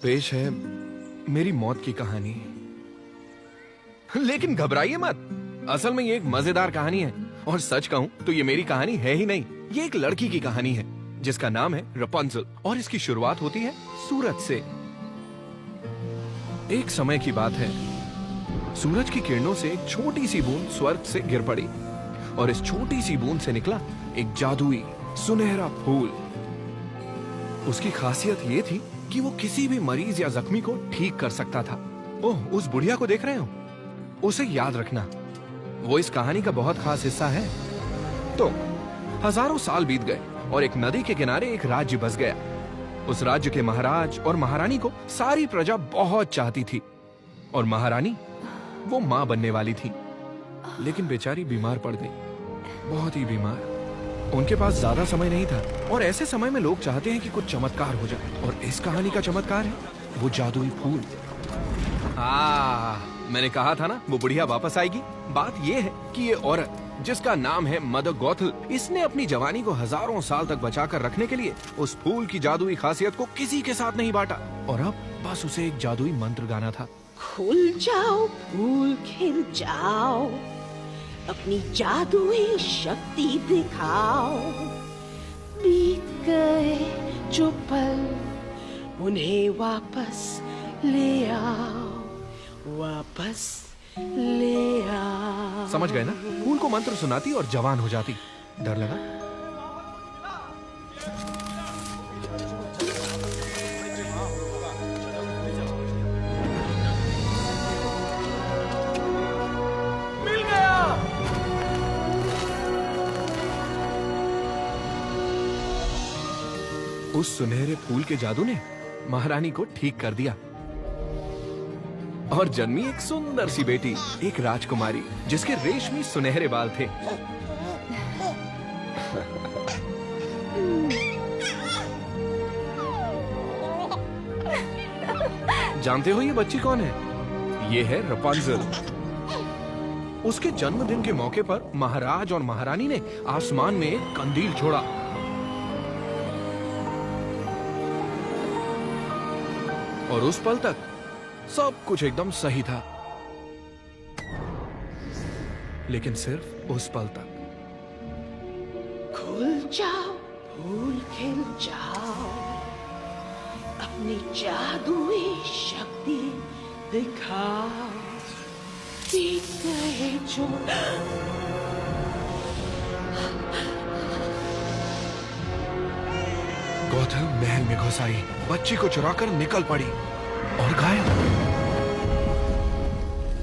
पेश है मेरी मौत की कहानी। लेकिन घबराइए मत, असल में ये एक मजेदार कहानी है। और सच कहूं तो ये मेरी कहानी है ही नहीं, ये एक लड़की की कहानी है जिसका नाम है रपुंज़ल। और इसकी शुरुआत होती है सूरज से। एक समय की बात है, सूरज की किरणों से एक छोटी सी बूंद स्वर्ग से गिर पड़ी और इस छोटी सी बूंद से निकला एक जादुई सुनहरा फूल। उसकी खासियत ये थी कि वो किसी भी मरीज या जख्मी को ठीक कर सकता था। ओह, उस बुढ़िया को देख रहे हो? उसे याद रखना, वो इस कहानी का बहुत खास हिस्सा है। तो हजारों साल बीत गए और एक नदी के किनारे एक राज्य बस गया। उस राज्य के महाराज और महारानी को सारी प्रजा बहुत चाहती थी और महारानी वो मां बनने वाली थी, लेकिन बेचारी बीमार पड़ गई, बहुत ही बीमार। उनके पास ज्यादा समय नहीं था और ऐसे समय में लोग चाहते हैं कि कुछ चमत्कार हो जाए, और इस कहानी का चमत्कार है वो जादुई फूल। मैंने कहा था ना वो बुढ़िया वापस आएगी। बात ये है कि ये औरत जिसका नाम है मदर गॉथल, इसने अपनी जवानी को हजारों साल तक बचाकर रखने के लिए उस फूल की जादुई खासियत को किसी के साथ नहीं बांटा, और अब बस उसे एक जादुई मंत्र गाना था। खुल जाओ फूल, खिल जाओ, अपनी जादुई शक्ति दिखाओ। बीत गए जो पल उन्हें वापस ले आओ, वापस ले आओ। समझ गए ना? फूल को मंत्र सुनाती और जवान हो जाती। डर लगा? मिल गया। उस सुनहरे फूल के जादू ने महारानी को ठीक कर दिया और जन्मी एक सुंदर सी बेटी, एक राजकुमारी जिसके रेशमी सुनहरे बाल थे। जानते हो ये बच्ची कौन है? ये है रपुंज़ल। उसके जन्मदिन के मौके पर महाराज और महारानी ने आसमान में एक कंदील छोड़ा और उस पल तक सब कुछ एकदम सही था, लेकिन सिर्फ उस पल तक। खुल जाओ फूल, खिल जाओ, अपनी जादुई शक्ति दिखाओ। बीत गए जो गॉथल महल में घुस आई, बच्ची को चुराकर निकल पड़ी और गायब।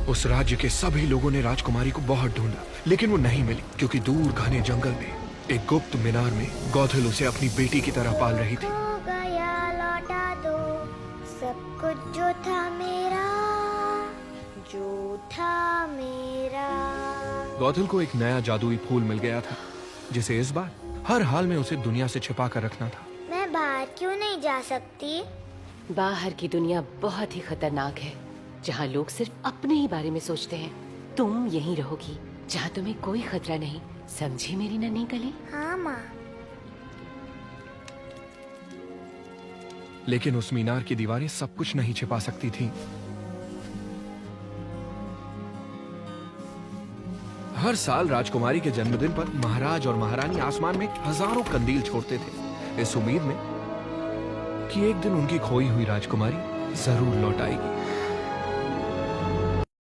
उस राज्य के सभी लोगों ने राजकुमारी को बहुत ढूंढा, लेकिन वो नहीं मिली, क्योंकि दूर घने जंगल में एक गुप्त मीनार में गॉथल उसे अपनी बेटी की तरह पाल रही थी। हो गया, लौटा दो सब कुछ जो था मेरा, जो था मेरा। गॉथल को एक नया जादुई फूल मिल गया था, जिसे इस बार हर हाल में उसे दुनिया से छिपा कर रखना था। मैं बाहर क्यों नहीं जा सकती? बाहर की दुनिया बहुत ही खतरनाक है, जहाँ लोग सिर्फ अपने ही बारे में सोचते हैं। तुम यहीं रहोगी जहाँ तुम्हें कोई खतरा नहीं, समझी मेरी नन्ही कली? हाँ माँ। लेकिन उस मीनार की दीवारें सब कुछ नहीं छिपा सकती थीं। हर साल राजकुमारी के जन्मदिन पर महाराज और महारानी आसमान में हजारों कंदील छोड़ते थे, इस उम्मीद में कि एक दिन उनकी खोई हुई राजकुमारी जरूर लौट आएगी।